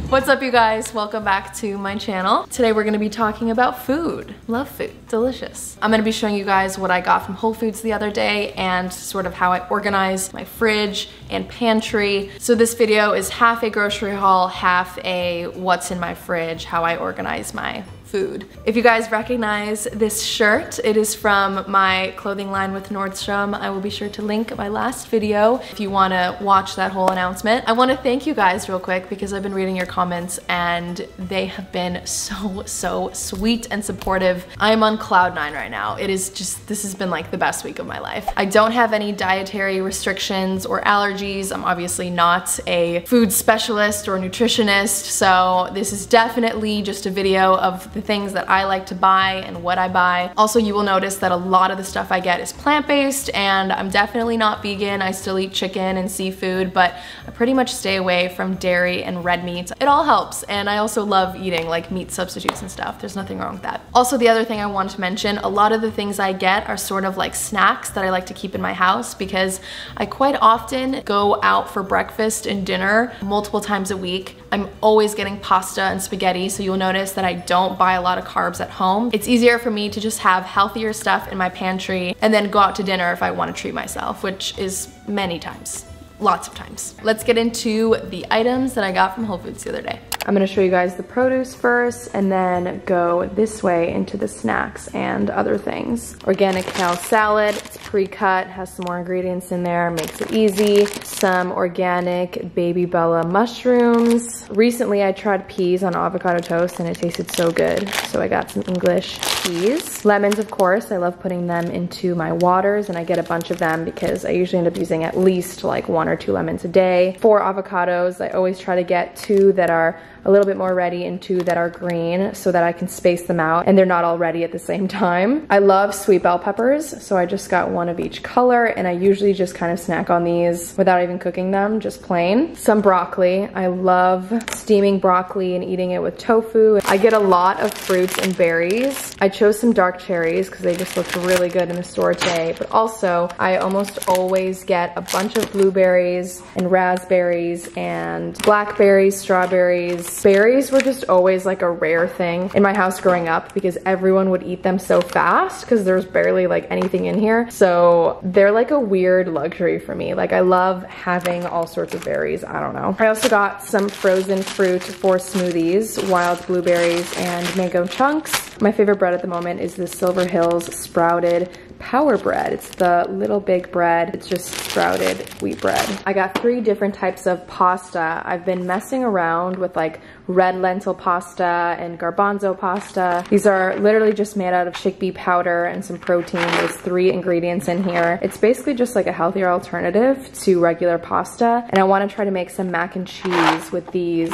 What's up, you guys? Welcome back to my channel. Today we're gonna be talking about food. Love food, delicious. I'm gonna be showing you guys what I got from Whole Foods the other day and sort of how I organize my fridge and pantry. So this video is half a grocery haul, half a what's in my fridge, how I organize my food. If you guys recognize this shirt, it is from my clothing line with Nordstrom. I will be sure to link my last video if you want to watch that whole announcement. I want to thank you guys real quick because I've been reading your comments and they have been so sweet and supportive. I am on cloud 9 right now. It is just, this has been like the best week of my life. I don't have any dietary restrictions or allergies. I'm obviously not a food specialist or nutritionist, so this is definitely just a video of the things that I like to buy and what I buy. Also, you will notice that a lot of the stuff I get is plant-based, and I'm definitely not vegan. I still eat chicken and seafood, but I pretty much stay away from dairy and red meat. It all helps, and I also love eating like meat substitutes and stuff. There's nothing wrong with that. Also, the other thing I wanted to mention, a lot of the things I get are sort of like snacks that I like to keep in my house because I quite often go out for breakfast and dinner multiple times a week. I'm always getting pasta and spaghetti, so you'll notice that I don't buy a lot of carbs at home. It's easier for me to just have healthier stuff in my pantry and then go out to dinner if I want to treat myself, which is many times. Lots of times. Let's get into the items that I got from Whole Foods the other day. I'm gonna show you guys the produce first and then go this way into the snacks and other things. Organic kale salad, it's pre-cut, has some more ingredients in there, makes it easy. Some organic baby Bella mushrooms. Recently I tried peas on avocado toast and it tasted so good, so I got some English peas. Lemons, of course, I love putting them into my waters and I get a bunch of them because I usually end up using at least like 1 or 2 lemons a day. 4 avocados, I always try to get 2 that are a little bit more ready and 2 that are green so that I can space them out and they're not all ready at the same time. I love sweet bell peppers, so I just got 1 of each color and I usually just kind of snack on these without even cooking them, just plain. Some broccoli. I love steaming broccoli and eating it with tofu. I get a lot of fruits and berries. I chose some dark cherries because they just looked really good in the store today, but also I almost always get a bunch of blueberries and raspberries and blackberries, strawberries. Berries were just always like a rare thing in my house growing up because everyone would eat them so fast because there's barely like anything in here. So they're like a weird luxury for me. Like I love having all sorts of berries. I don't know. I also got some frozen fruit for smoothies, wild blueberries and mango chunks. My favorite bread at the moment is the Silver Hills sprouted power bread. It's the little big bread. It's just sprouted wheat bread. I got 3 different types of pasta. I've been messing around with like red lentil pasta and garbanzo pasta. These are literally just made out of chickpea powder and some protein. There's 3 ingredients in here. It's basically just like a healthier alternative to regular pasta. And I want to try to make some mac and cheese with these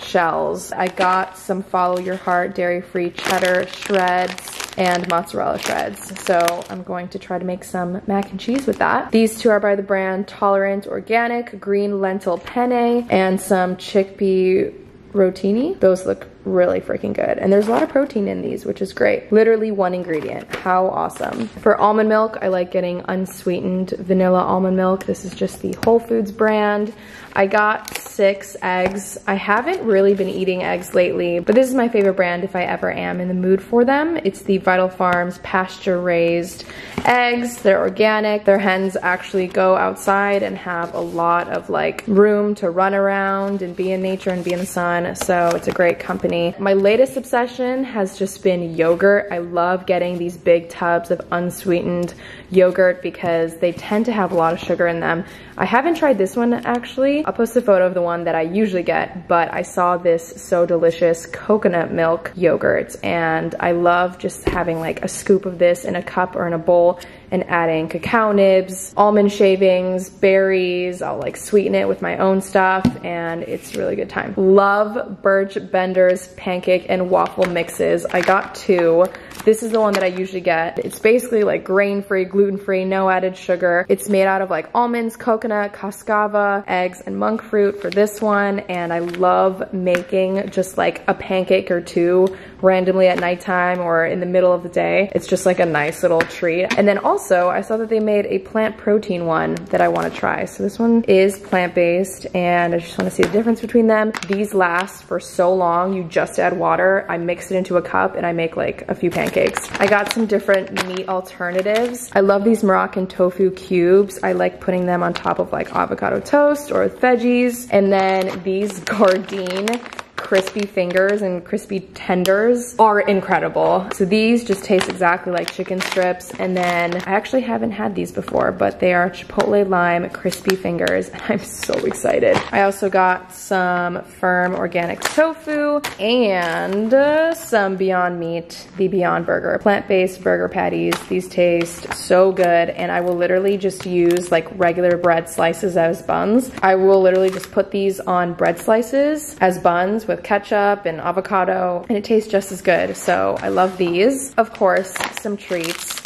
shells. I got some Follow Your Heart dairy-free cheddar shreds and mozzarella shreds. So I'm going to try to make some mac and cheese with that. These 2 are by the brand Tolerant Organic Green Lentil Penne and some chickpea rotini. Those look really freaking good. And there's a lot of protein in these, which is great. Literally 1 ingredient. How awesome. For almond milk, I like getting unsweetened vanilla almond milk. This is just the Whole Foods brand. I got 6 eggs. I haven't really been eating eggs lately, but this is my favorite brand if I ever am in the mood for them. It's the Vital Farms pasture raised eggs. They're organic. Their hens actually go outside and have a lot of like room to run around and be in nature and be in the sun. So it's a great company. My latest obsession has just been yogurt. I love getting these big tubs of unsweetened yogurt because they tend to have a lot of sugar in them. I haven't tried this one actually. I'll post a photo of the one that I usually get, but I saw this So Delicious coconut milk yogurt and I love just having like a scoop of this in a cup or in a bowl and adding cacao nibs, almond shavings, berries. I'll like sweeten it with my own stuff and it's a really good time. Love Birch Bender's pancake and waffle mixes. I got 2. This is the one that I usually get. It's basically like grain-free, gluten-free, no added sugar. It's made out of like almonds, coconut, cascava, eggs, and monk fruit for this one. And I love making just like a pancake or 2 randomly at nighttime or in the middle of the day. It's just like a nice little treat. And then also I saw that they made a plant protein one that I want to try. So this one is plant-based and I just want to see the difference between them. These last for so long. You just add water, I mix it into a cup, and I make like a few pancakes. I got some different meat alternatives. I love these Moroccan tofu cubes. I like putting them on top of like avocado toast or with veggies. And then these Gardein crispy fingers and crispy tenders are incredible. So these just taste exactly like chicken strips. And then I actually haven't had these before, but they are chipotle lime crispy fingers. And I'm so excited. I also got some firm organic tofu and some Beyond Meat, the Beyond Burger, plant-based burger patties. These taste so good. And I will literally just use like regular bread slices as buns. I will literally just put these on bread slices as buns with ketchup and avocado, and it tastes just as good. So I love these. Of course, some treats.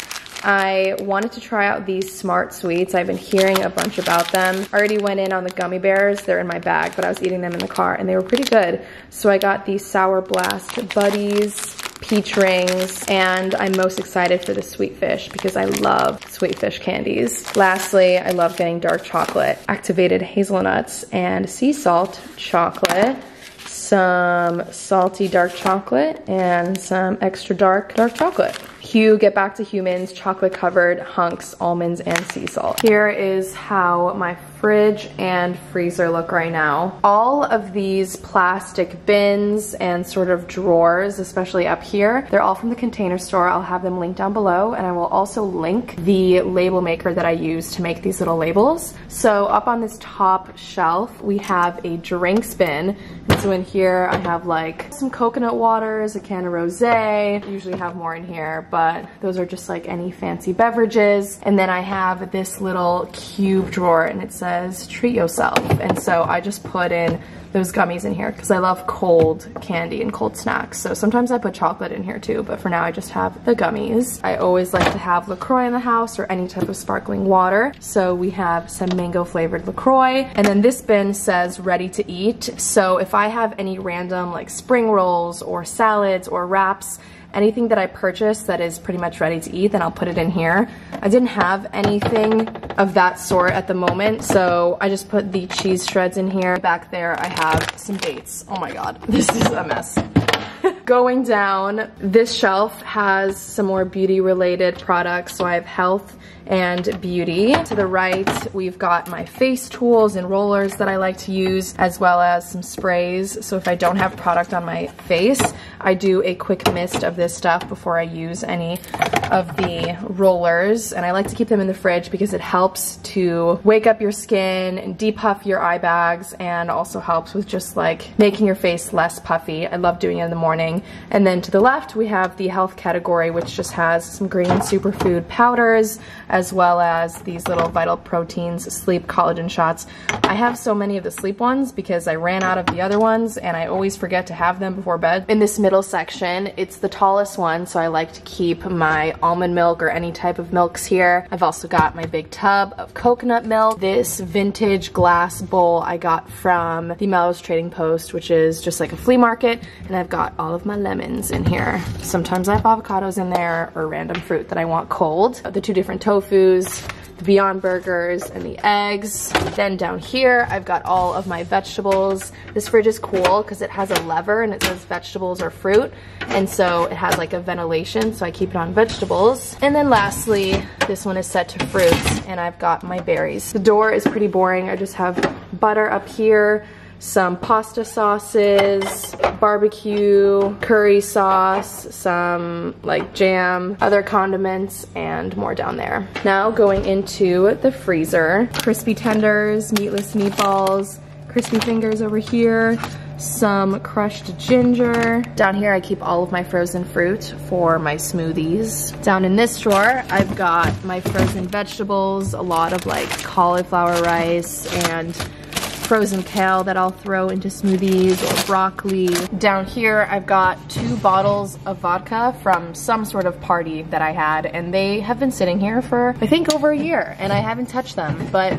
I wanted to try out these Smart Sweets. I've been hearing a bunch about them. I already went in on the gummy bears. They're in my bag, but I was eating them in the car and they were pretty good. So I got these Sour Blast Buddies, peach rings, and I'm most excited for the sweet fish because I love sweet fish candies. Lastly, I love getting dark chocolate, activated hazelnuts, and sea salt chocolate, some salty dark chocolate, and some extra dark chocolate. Get back to humans, chocolate covered hunks, almonds, and sea salt. Here is how my fridge and freezer look right now. All of these plastic bins and sort of drawers, especially up here, they're all from the Container Store. I'll have them linked down below, and I will also link the label maker that I use to make these little labels. So up on this top shelf, we have a drinks bin. And so in here, I have like some coconut waters, a can of rosé. I usually have more in here, but those are just like any fancy beverages. And then I have this little cube drawer and it says treat yourself. And so I just put in those gummies in here because I love cold candy and cold snacks. So sometimes I put chocolate in here too, but for now I just have the gummies. I always like to have LaCroix in the house or any type of sparkling water. So we have some mango flavored LaCroix. And then this bin says ready to eat. So if I have any random like spring rolls or salads or wraps, anything that I purchase that is pretty much ready to eat, then I'll put it in here. I didn't have anything of that sort at the moment, so I just put the cheese shreds in here. Back there, I have some dates. Oh my God, this is a mess. Going down, this shelf has some more beauty related products. So I have health and beauty. To the right, we've got my face tools and rollers that I like to use, as well as some sprays. So if I don't have product on my face, I do a quick mist of this stuff before I use any of the rollers. And I like to keep them in the fridge because it helps to wake up your skin and depuff your eye bags, and also helps with just like making your face less puffy. I love doing it in the morning. And then to the left, we have the health category, which just has some green superfood powders, as well as these little Vital Proteins sleep collagen shots. I have so many of the sleep ones because I ran out of the other ones and I always forget to have them before bed. In this middle section, it's the tallest one, so I like to keep my almond milk or any type of milks here. I've also got my big tub of coconut milk. This vintage glass bowl I got from the Melrose Trading Post, which is just like a flea market, and I've got all of my lemons in here. Sometimes I have avocados in there or random fruit that I want cold. The two different tofus, the Beyond Burgers, and the eggs. Then down here, I've got all of my vegetables. This fridge is cool because it has a lever and it says vegetables or fruit. And so it has like a ventilation, so I keep it on vegetables. And then lastly, this one is set to fruits, and I've got my berries. The door is pretty boring. I just have butter up here, some pasta sauces, barbecue, curry sauce, some like jam, other condiments, and more down there. Now going into the freezer, crispy tenders, meatless meatballs, crispy fingers over here, some crushed ginger. Down here I keep all of my frozen fruit for my smoothies. Down in this drawer I've got my frozen vegetables, a lot of like cauliflower rice and frozen kale that I'll throw into smoothies, or broccoli. Down here, I've got 2 bottles of vodka from some sort of party that I had, and they have been sitting here for, I think, over a year, and I haven't touched them, but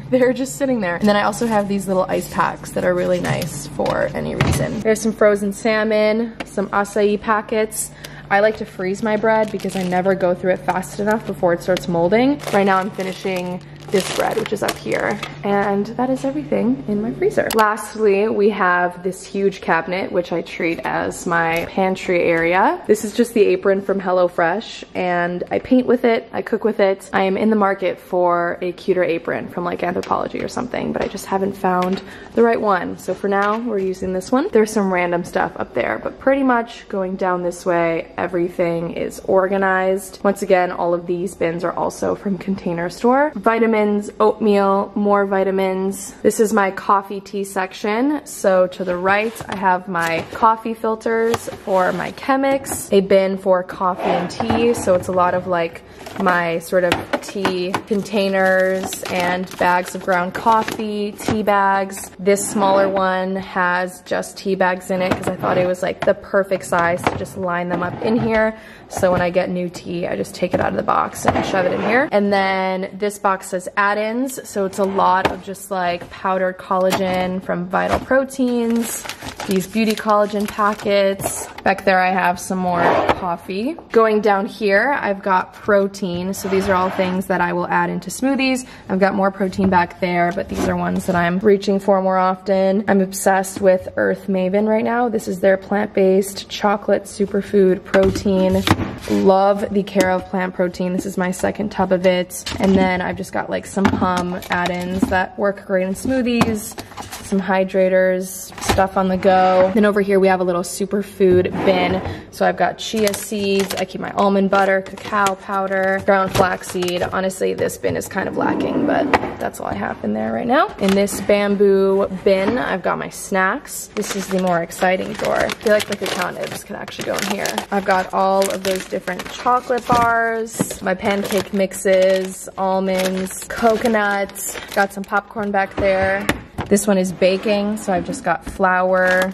they're just sitting there. And then I also have these little ice packs that are really nice for any reason. There's some frozen salmon, some acai packets. I like to freeze my bread because I never go through it fast enough before it starts molding. Right now I'm finishing this bread, which is up here, and that is everything in my freezer. Lastly, we have this huge cabinet, which I treat as my pantry area. This is just the apron from HelloFresh, and I paint with it, I cook with it. I am in the market for a cuter apron from like Anthropologie or something, but I just haven't found the right one. So for now, we're using this one. There's some random stuff up there, but pretty much going down this way, everything is organized. Once again, all of these bins are also from Container Store. Vitamins, oatmeal, more vitamins. This is my coffee tea section. So to the right, I have my coffee filters for my Chemex, a bin for coffee and tea. So it's a lot of like my sort of tea containers and bags of ground coffee, tea bags. This smaller one has just tea bags in it because I thought it was like the perfect size to just line them up in here. So when I get new tea, I just take it out of the box and shove it in here. And then this box says add-ins. So it's a lot of just like powdered collagen from Vital Proteins, these beauty collagen packets. Back there I have some more coffee. Going down here, I've got protein. So these are all things that I will add into smoothies. I've got more protein back there, but these are ones that I'm reaching for more often. I'm obsessed with Earth Maven right now. This is their plant-based chocolate superfood protein. Love the Care of plant protein. This is my second tub of it. And then I've just got like some hum add-ins that work great in smoothies, some hydrators, stuff on the go. Then over here we have a little superfood bin. So I've got chia seeds, I keep my almond butter, cacao powder, ground flaxseed. Honestly, this bin is kind of lacking, but that's all I have in there right now. In this bamboo bin, I've got my snacks. This is the more exciting drawer. I feel like the cacao nibs can actually go in here. I've got all of those different chocolate bars, my pancake mixes, almonds, coconuts, got some popcorn back there. This one is baking, so I've just got flour,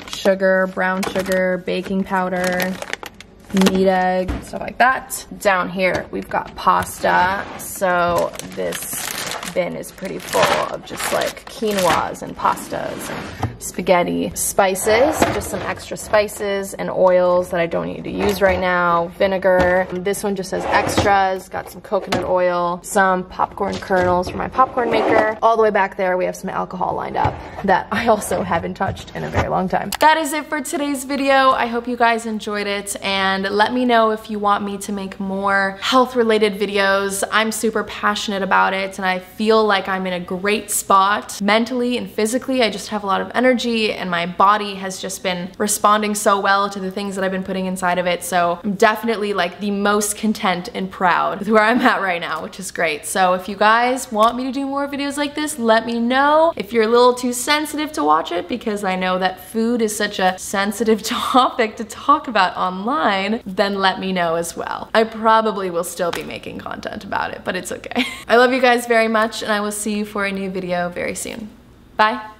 sugar, brown sugar, baking powder, meat egg, stuff like that. Down here, we've got pasta, so this bin is pretty full of just like quinoas and pastas and spaghetti. Spices, just some extra spices and oils that I don't need to use right now. Vinegar. This one just says extras, got some coconut oil, some popcorn kernels for my popcorn maker. All the way back there, we have some alcohol lined up that I also haven't touched in a very long time. That is it for today's video. I hope you guys enjoyed it, and let me know if you want me to make more health-related videos. I'm super passionate about it, and I feel like I'm in a great spot mentally and physically. I just have a lot of energy, and my body has just been responding so well to the things that I've been putting inside of it. So I'm definitely like the most content and proud with where I'm at right now, which is great. So if you guys want me to do more videos like this, let me know. If you're a little too sensitive to watch it, because I know that food is such a sensitive topic to talk about online, then let me know as well. I probably will still be making content about it, but it's okay. I love you guys very much, and I will see you for a new video very soon. Bye.